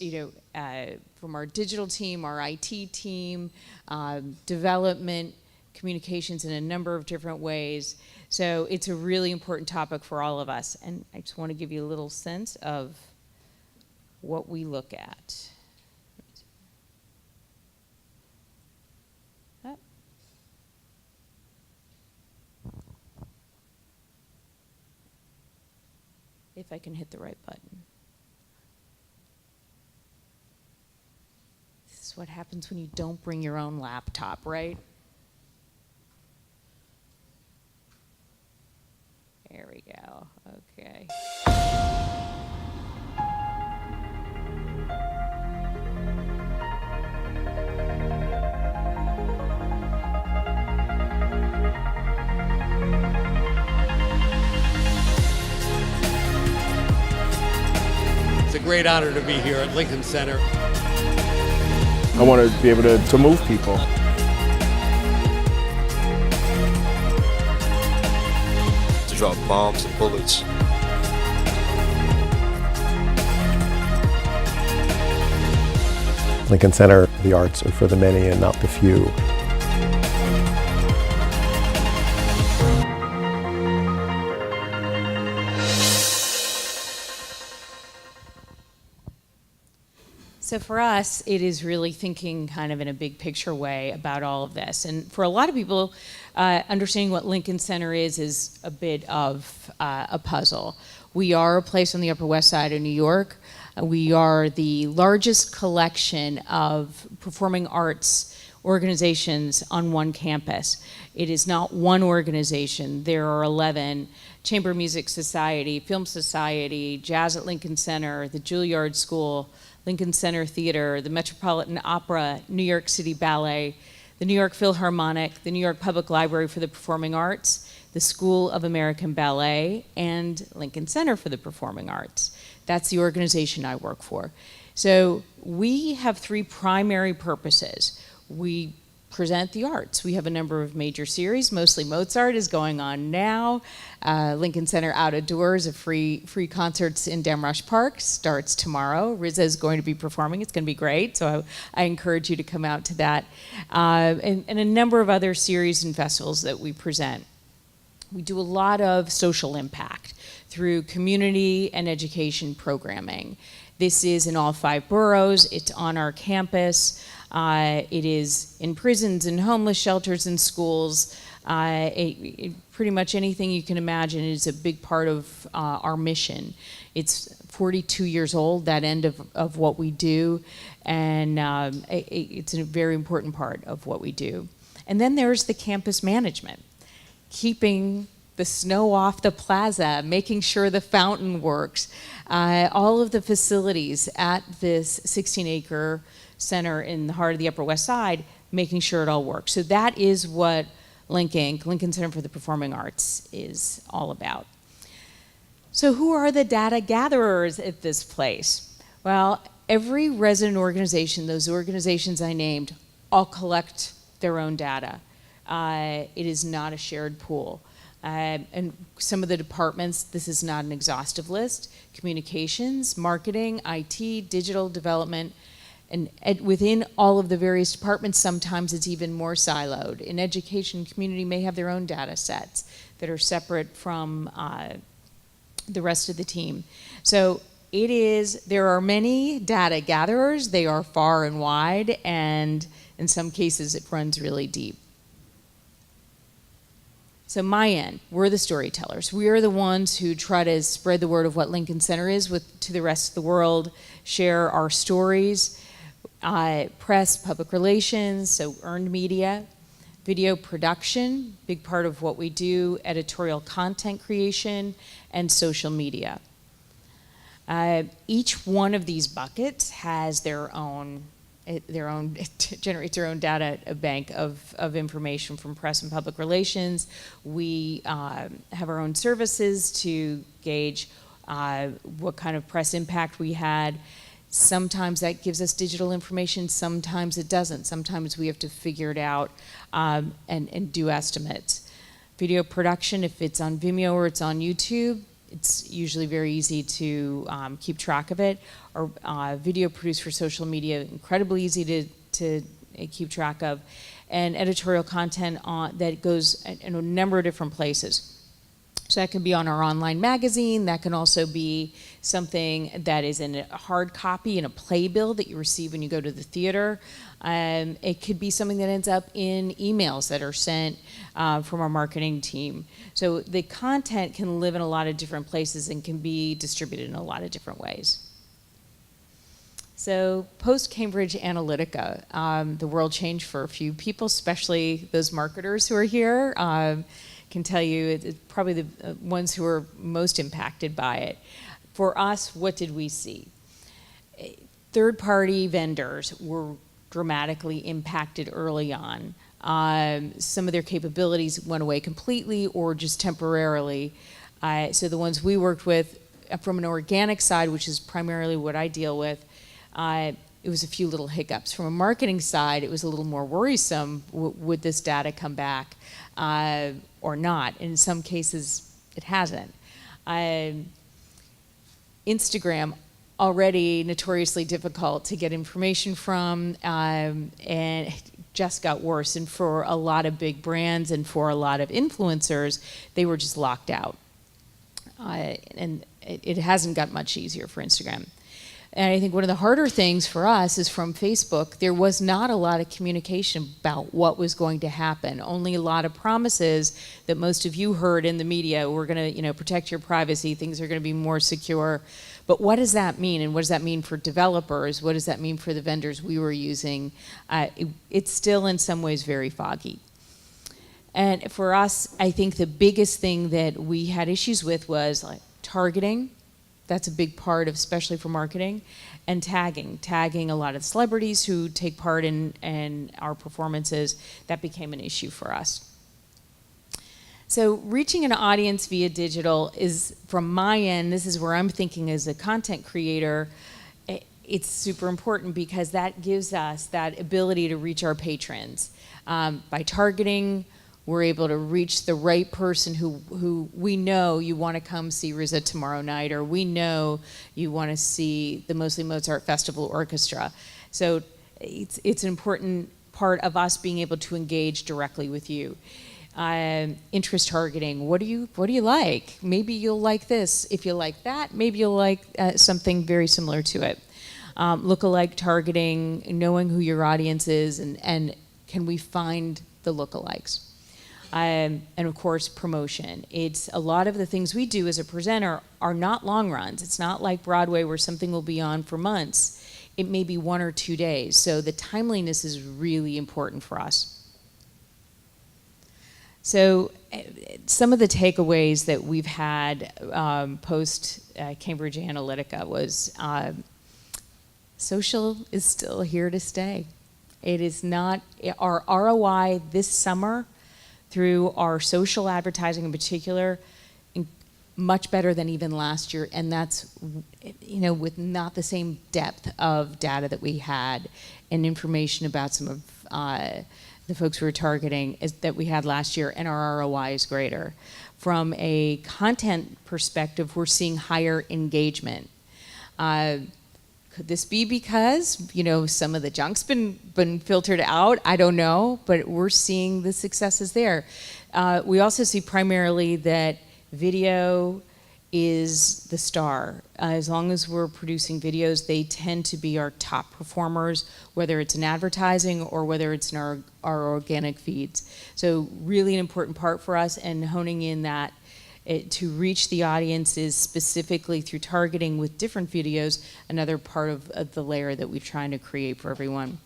from our digital team, our IT team, development, communications in a number of different ways. So it's a really important topic for all of us. And I just want to give you a little sense of what we look at. If I can hit the right button. This is what happens when you don't bring your own laptop, right? There we go. Okay. It's a great honor to be here at Lincoln Center. I want to be able to move people. To drop bombs and bullets. Lincoln Center, the arts are for the many and not the few. So for us, it is really thinking kind of in a big picture way about all of this. And for a lot of people, understanding what Lincoln Center is a bit of a puzzle. We are a place on the Upper West Side of New York. We are the largest collection of performing arts organizations on one campus. It is not one organization. There are 11. Chamber Music Society, Film Society, Jazz at Lincoln Center, the Juilliard School, Lincoln Center Theater, the Metropolitan Opera, New York City Ballet, the New York Philharmonic, the New York Public Library for the Performing Arts, the School of American Ballet, and Lincoln Center for the Performing Arts. That's the organization I work for. So we have three primary purposes. We present the arts. We have a number of major series, mostly Mozart is going on now. Lincoln Center Out of Doors, a free concerts in Damrush Park, starts tomorrow. RZA is going to be performing. It's going to be great, so I encourage you to come out to that. And a number of other series and festivals that we present. We do a lot of social impact through community and education programming. This is in all 5 boroughs. It's on our campus. It is in prisons and homeless shelters and schools. Pretty much anything you can imagine is a big part of our mission. It's 42 years old, that end of what we do, and it's a very important part of what we do. And then there's the campus management, keeping the snow off the plaza, making sure the fountain works, all of the facilities at this 16-acre center in the heart of the Upper West Side, making sure it all works. So that is what Lincoln Center for the Performing Arts is all about. So who are the data gatherers at this place? Well, every resident organization, those organizations I named, all collect their own data. It is not a shared pool. And some of the departments, this is not an exhaustive list: communications, marketing, IT, digital development, and within all of the various departments, sometimes it's even more siloed. In education, community may have their own data sets that are separate from the rest of the team. So there are many data gatherers. They are far and wide, and in some cases it runs really deep. So my end, we're the storytellers. We are the ones who try to spread the word of what Lincoln Center is to the rest of the world, share our stories, press, public relations, so earned media, video production, big part of what we do, editorial content creation, and social media. Each one of these buckets has their own generates their own data bank of information from press and public relations. We have our own services to gauge what kind of press impact we had. Sometimes that gives us digital information, sometimes it doesn't. Sometimes we have to figure it out and do estimates. Video production, if it's on Vimeo or it's on YouTube, it's usually very easy to keep track of it. Or video produced for social media, incredibly easy to keep track of. And editorial content that goes in a number of different places. So that can be on our online magazine, that can also be something that is in a hard copy in a playbill that you receive when you go to the theater. It could be something that ends up in emails that are sent from our marketing team. So the content can live in a lot of different places and can be distributed in a lot of different ways. So post-Cambridge Analytica, the world changed for a few people, especially those marketers who are here. Can tell you it's probably the ones who are most impacted by it. For us, what did we see? Third-party vendors were dramatically impacted early on. Some of their capabilities went away completely or just temporarily. So the ones we worked with from an organic side, which is primarily what I deal with, it was a few little hiccups. From a marketing side, it was a little more worrisome. Would this data come back or not? In some cases, it hasn't. Instagram, already notoriously difficult to get information from, and it just got worse. And for a lot of big brands and for a lot of influencers, they were just locked out. And it hasn't got much easier for Instagram. And I think one of the harder things for us is from Facebook, there was not a lot of communication about what was going to happen. Only a lot of promises that most of you heard in the media. We're going to, protect your privacy. Things are going to be more secure. But what does that mean? And what does that mean for developers? What does that mean for the vendors we were using? It's still in some ways very foggy. And for us, I think the biggest thing that we had issues with was targeting. That's a big part of, especially for marketing, and tagging a lot of celebrities who take part in our performances. That became an issue for us. So reaching an audience via digital is, from my end, this is where I'm thinking as a content creator, it's super important because that gives us that ability to reach our patrons. By targeting, we're able to reach the right person who we know you want to come see RZA tomorrow night, or we know you want to see the Mostly Mozart Festival Orchestra. So it's an important part of us being able to engage directly with you. Interest targeting, what do you like? Maybe you'll like this. If you like that, maybe you'll like something very similar to it. Lookalike targeting, knowing who your audience is, and can we find the lookalikes? And of course, promotion. It's a lot of the things we do as a presenter are not long runs. It's not like Broadway where something will be on for months. It may be 1 or 2 days. So the timeliness is really important for us. So some of the takeaways that we've had post Cambridge Analytica was social is still here to stay. It is not, our ROI this summer through our social advertising in particular, much better than even last year, and that's with not the same depth of data that we had and information about some of the folks we were targeting that we had last year, and our ROI is greater. From a content perspective, we're seeing higher engagement. Could this be because, some of the junk's been filtered out? I don't know, but we're seeing the successes there. We also see primarily that video is the star. As long as we're producing videos, they tend to be our top performers, whether it's in advertising or whether it's in our organic feeds. So really an important part for us, and honing in that to reach the audiences specifically through targeting with different videos, another part of the layer that we're trying to create for everyone.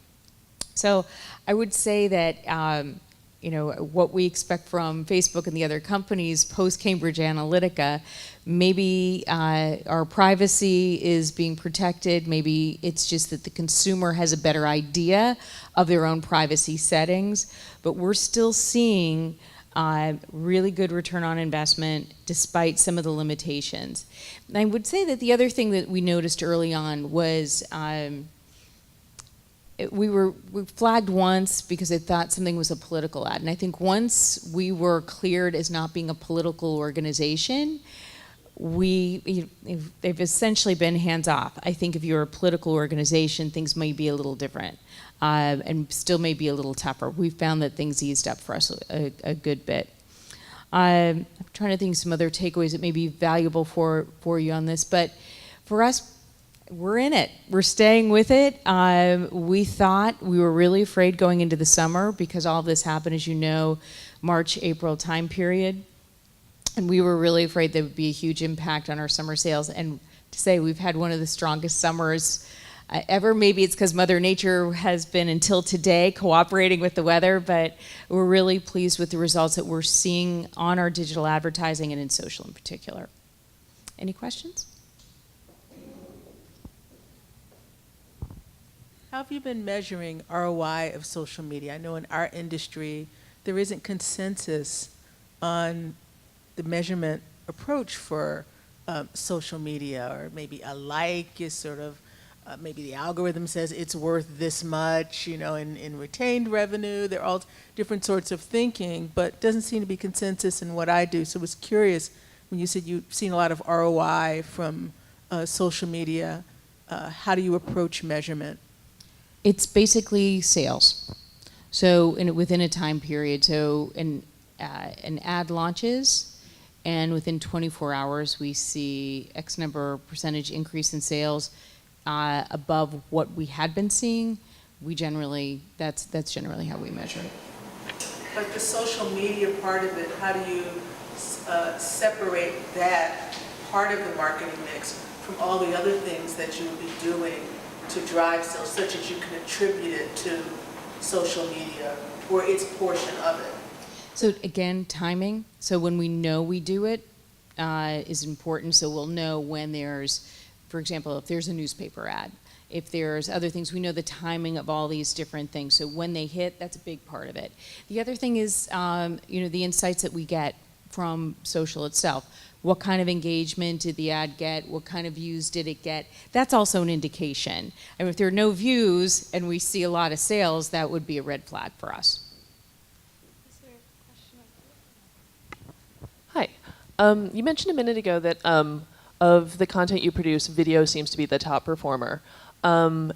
So I would say that what we expect from Facebook and the other companies post-Cambridge Analytica. Maybe our privacy is being protected. Maybe it's just that the consumer has a better idea of their own privacy settings. But we're still seeing really good return on investment despite some of the limitations. And I would say that the other thing that we noticed early on was we flagged once because it thought something was a political ad. And I think once we were cleared as not being a political organization, they've essentially been hands off. I think if you're a political organization, things may be a little different and still may be a little tougher. We've found that things eased up for us a good bit. I'm trying to think of some other takeaways that may be valuable for you on this, but for us, we're in it. We're staying with it. We thought, we were really afraid going into the summer because all of this happened, as you know, March, April time period. And we were really afraid there would be a huge impact on our summer sales. And to say we've had one of the strongest summers ever. Maybe it's because Mother Nature has been, until today, cooperating with the weather, but we're really pleased with the results that we're seeing on our digital advertising and in social in particular. Any questions? How have you been measuring ROI of social media? I know in our industry, there isn't consensus on the measurement approach for social media, or maybe a like is sort of, maybe the algorithm says it's worth this much, in retained revenue. There are all different sorts of thinking, but doesn't seem to be consensus in what I do. So I was curious, when you said you've seen a lot of ROI from social media, how do you approach measurement? It's basically sales. So within a time period, so an ad launches, and within 24 hours we see X number percentage increase in sales above what we had been seeing. That's generally how we measure it. But the social media part of it, how do you separate that part of the marketing mix from all the other things that you would be doing to drive sales, such as you can attribute it to social media or its portion of it? So again, timing. So when we know we do it is important. So we'll know when there's, for example, if there's a newspaper ad, if there's other things, we know the timing of all these different things. So when they hit, that's a big part of it. The other thing is, the insights that we get from social itself. What kind of engagement did the ad get? What kind of views did it get? That's also an indication. And if there are no views and we see a lot of sales, that would be a red flag for us. Is there a question? Hi. You mentioned a minute ago that of the content you produce, video seems to be the top performer. Can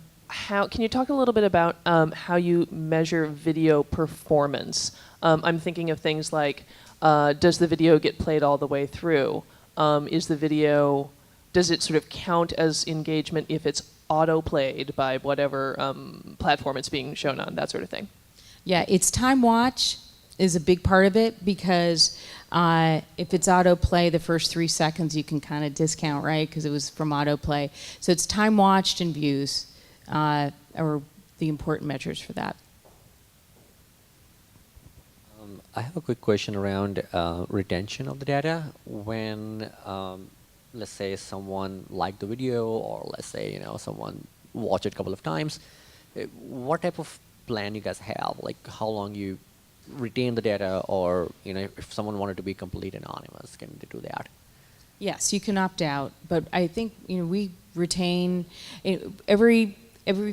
you talk a little bit about how you measure video performance? I'm thinking of things like, does the video get played all the way through? Does it sort of count as engagement if it's auto-played by whatever platform it's being shown on, that sort of thing? Yeah, it's time watch is a big part of it, because if it's autoplay, the first 3 seconds you can kind of discount, right? Because it was from autoplay. So it's time watched and views are the important measures for that. I have a quick question around retention of the data. When, let's say, someone liked the video, or let's say, someone watched it a couple of times, what type of plan you guys have? Like how long you retain the data, or if someone wanted to be completely anonymous, can they do that? Yes, you can opt out, but I think we retain every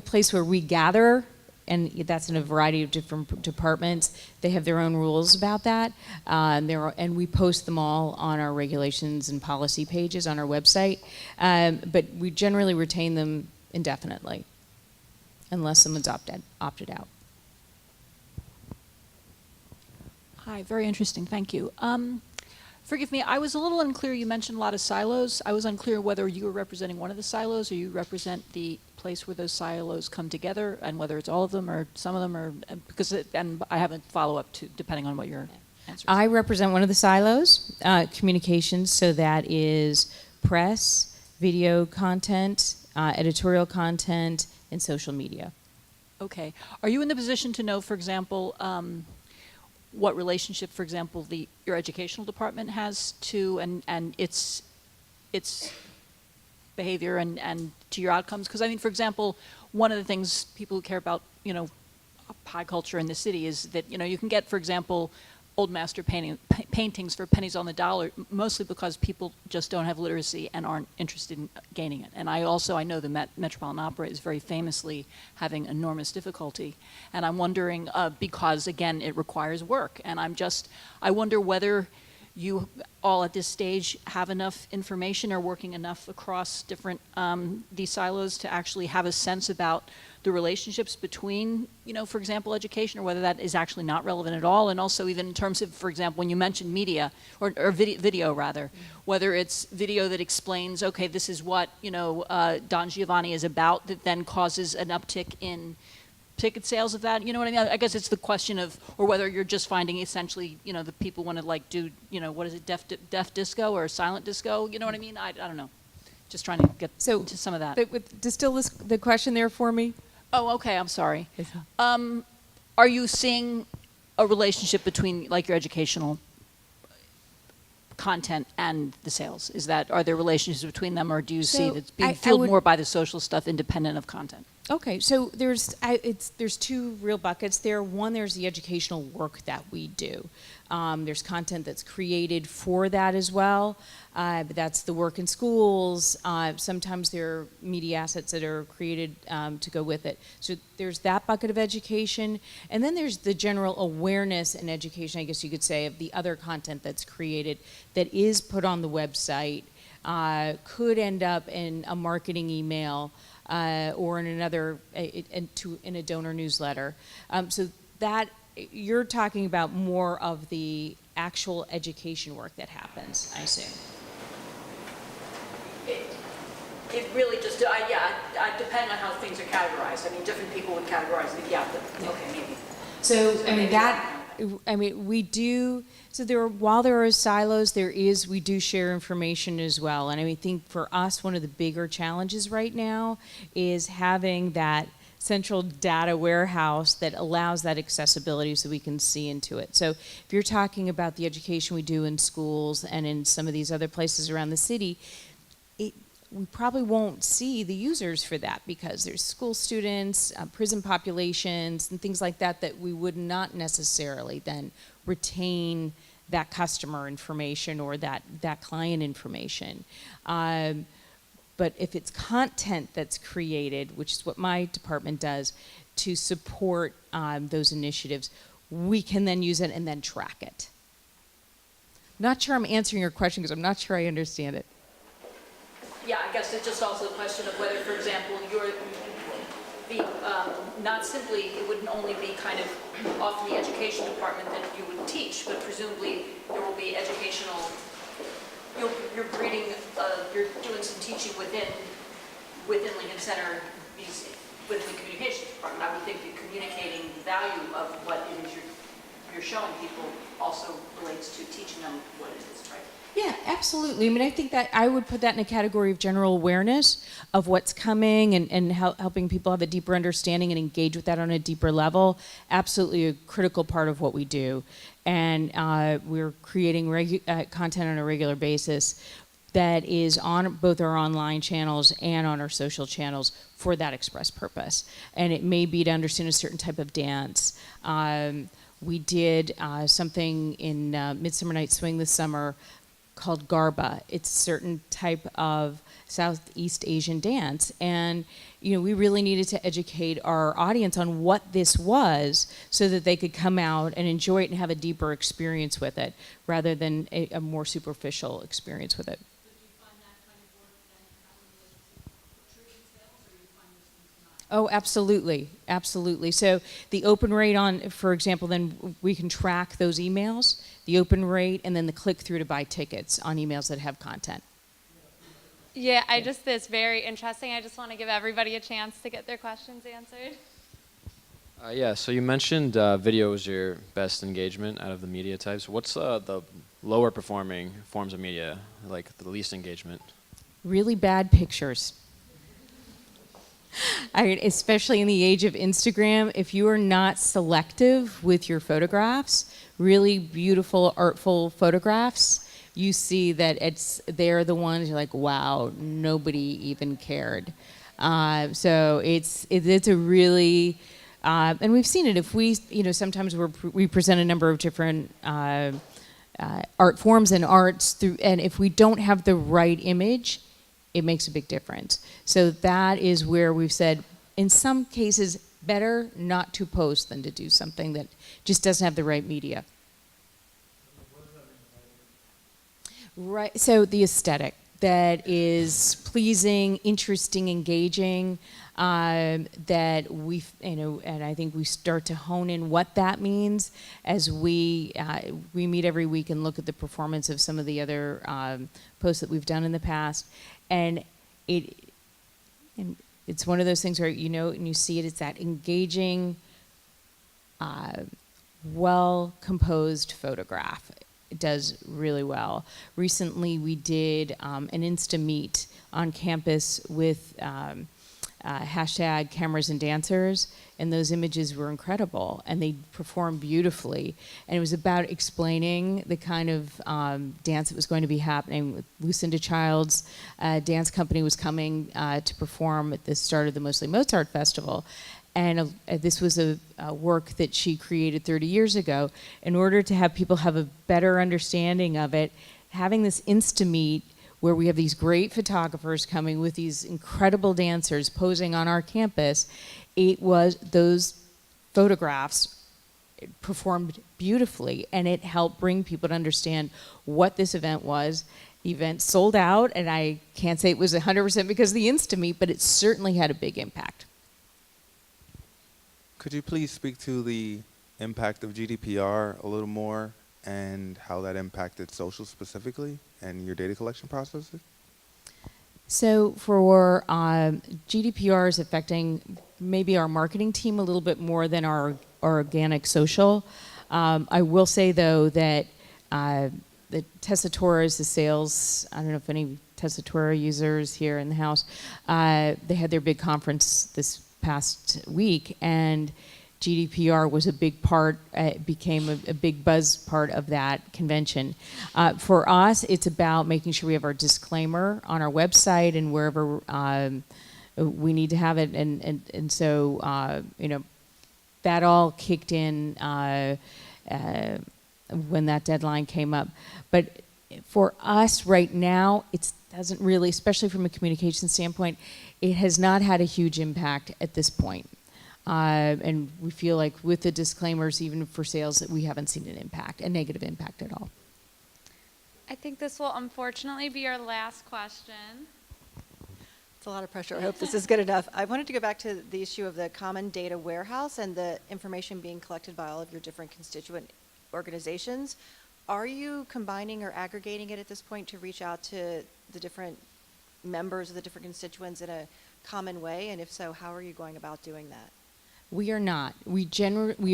place where we gather, and that's in a variety of different departments. They have their own rules about that, and we post them all on our regulations and policy pages on our website. But we generally retain them indefinitely, unless someone's opted out. Hi, very interesting, thank you. Forgive me, I was a little unclear. You mentioned a lot of silos. I was unclear whether you were representing one of the silos, or you represent the place where those silos come together, and whether it's all of them or some of them, or and I have a follow-up to depending on what your answer is. I represent one of the silos, communications, so that is press, video content, editorial content, and social media. Okay. Are you in the position to know, for example, what relationship, for example, your educational department has to and its behavior and to your outcomes. Because I mean, for example, one of the things people who care about, pie culture in the city is that, you can get, for example, old master paintings for pennies on the dollar, mostly because people just don't have literacy and aren't interested in gaining it. And I know the Metropolitan Opera is very famously having enormous difficulty. And I'm wondering, because again, it requires work. And I wonder whether you all at this stage have enough information or working enough across different, these silos to actually have a sense about the relationships between, for example, education, or whether that is actually not relevant at all. And also even in terms of, for example, when you mentioned media, or video rather, whether it's video that explains, okay, this is what, Don Giovanni is about, that then causes an uptick in ticket sales of that, you know what I mean? I guess it's the question of, or whether you're just finding essentially, the people want to do, what is it, deaf disco or silent disco, you know what I mean? I don't know. Just trying to get to some of that. Distill the question there for me. Oh, okay, I'm sorry. Are you seeing a relationship between your educational content and the sales? Are there relationships between them, or do you see that it's being fueled more by the social stuff independent of content? Okay, so there's two real buckets there. One, there's the educational work that we do. There's content that's created for that as well. But that's the work in schools. Sometimes there are media assets that are created to go with it. So there's that bucket of education. And then there's the general awareness and education, I guess you could say, of the other content that's created that is put on the website, could end up in a marketing email, or in in a donor newsletter. So that you're talking about more of the actual education work that happens, I assume. It really just, depending on how things are categorized. I mean, different people would categorize it, okay, maybe. So, we do, while there are silos, we do share information as well. And I think for us, one of the bigger challenges right now is having that central data warehouse that allows that accessibility so we can see into it. So if you're talking about the education we do in schools and in some of these other places around the city, we probably won't see the users for that because there's school students, prison populations, and things like that we would not necessarily then retain that customer information or that client information. But if it's content that's created, which is what my department does, to support those initiatives, we can then use it and then track it. Not sure I'm answering your question because I'm not sure I understand it. Yeah, I guess it's just also a question of whether, for example, not simply, it wouldn't only be kind of off the education department that you would teach, but presumably there will be educational, you're doing some teaching within Lincoln Center, within the communications department. I would think that communicating the value of what it is you're showing people also relates to teaching them what it is, right? Yeah, absolutely. I think that I would put that in a category of general awareness of what's coming and helping people have a deeper understanding and engage with that on a deeper level. Absolutely a critical part of what we do. And we're creating content on a regular basis that is on both our online channels and on our social channels for that express purpose. And it may be to understand a certain type of dance. We did something in Midsummer Night's Swing this summer called Garba. It's a certain type of Southeast Asian dance. And we really needed to educate our audience on what this was so that they could come out and enjoy it and have a deeper experience with it rather than a more superficial experience with it. Oh, absolutely, absolutely. So the open rate for example, then we can track those emails, the open rate, and then the click-through to buy tickets on emails that have content. Yeah, it's very interesting. I just want to give everybody a chance to get their questions answered. Yeah, so you mentioned video was your best engagement out of the media types. What's the lower performing forms of media, like the least engagement? Really bad pictures. Especially in the age of Instagram, if you are not selective with your photographs, really beautiful, artful photographs, you see that they're the ones you're like, wow, nobody even cared. So it's a really, and we've seen it. If we, sometimes we present a number of different art forms and arts and if we don't have the right image, it makes a big difference. So that is where we've said, in some cases, better not to post than to do something that just doesn't have the right media. Right. So the aesthetic that is pleasing, interesting, engaging. That we, and I think we start to hone in what that means as we meet every week and look at the performance of some of the other posts that we've done in the past, and it's one of those things where and you see it. It's that engaging, well-composed photograph. It does really well. Recently, we did an Insta Meet on campus with hashtag cameras and dancers, and those images were incredible, and they performed beautifully. And it was about explaining the kind of dance that was going to be happening. Lucinda Child's dance company was coming to perform at the start of the Mostly Mozart Festival. And this was a work that she created 30 years ago. In order to have people have a better understanding of it, having this Insta Meet where we have these great photographers coming with these incredible dancers posing on our campus, those photographs performed beautifully, and it helped bring people to understand what this event was. The event sold out, and I can't say it was 100% because of the Insta Meet, but it certainly had a big impact. Could you please speak to the impact of GDPR a little more and how that impacted social specifically and your data collection processes? So for GDPR is affecting maybe our marketing team a little bit more than our organic social. I will say though that the Tessitores, the sales, I don't know if any Tessitura users here in the house, they had their big conference this past week, and GDPR was a big part, became a big buzz part of that convention. For us, it's about making sure we have our disclaimer on our website and wherever we need to have it, and so that all kicked in when that deadline came up. But for us right now, it doesn't really, especially from a communication standpoint, it has not had a huge impact at this point. And we feel like with the disclaimers, even for sales, that we haven't seen an impact, a negative impact at all. I think this will unfortunately be our last question. It's a lot of pressure. I hope this is good enough. I wanted to go back to the issue of the common data warehouse and the information being collected by all of your different constituent organizations. Are you combining or aggregating it at this point to reach out to the different members of the different constituents in a common way? And if so, how are you going about doing that? We are not. We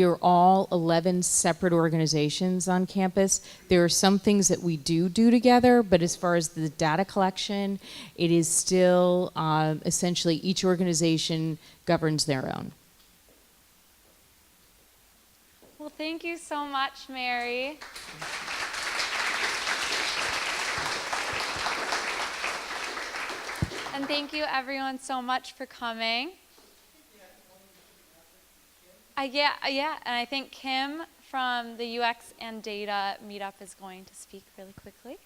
are all 11 separate organizations on campus. There are some things that we do together, but as far as the data collection, it is still essentially each organization governs their own. Well, thank you so much, Mary. And thank you everyone so much for coming. Yeah, and I think Kim from the UX and Data meetup is going to speak really quickly.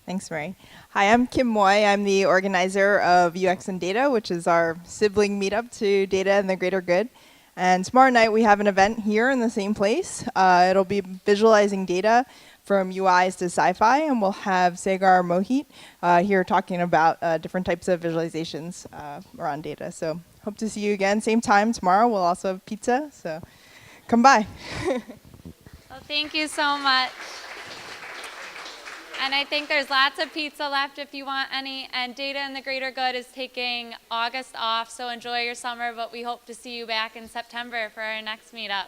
Thanks, Mary. Hi, I'm Kim Moy. I'm the organizer of UX and Data, which is our sibling meetup to Data and the Greater Good. And tomorrow night we have an event here in the same place. It'll be visualizing data from UIs to sci-fi, and we'll have Sagar Mohit here talking about different types of visualizations around data. So hope to see you again, same time tomorrow. We'll also have pizza, so come by. Well, thank you so much. And I think there's lots of pizza left if you want any. And Data and the Greater Good is taking August off, so enjoy your summer, but we hope to see you back in September for our next meetup.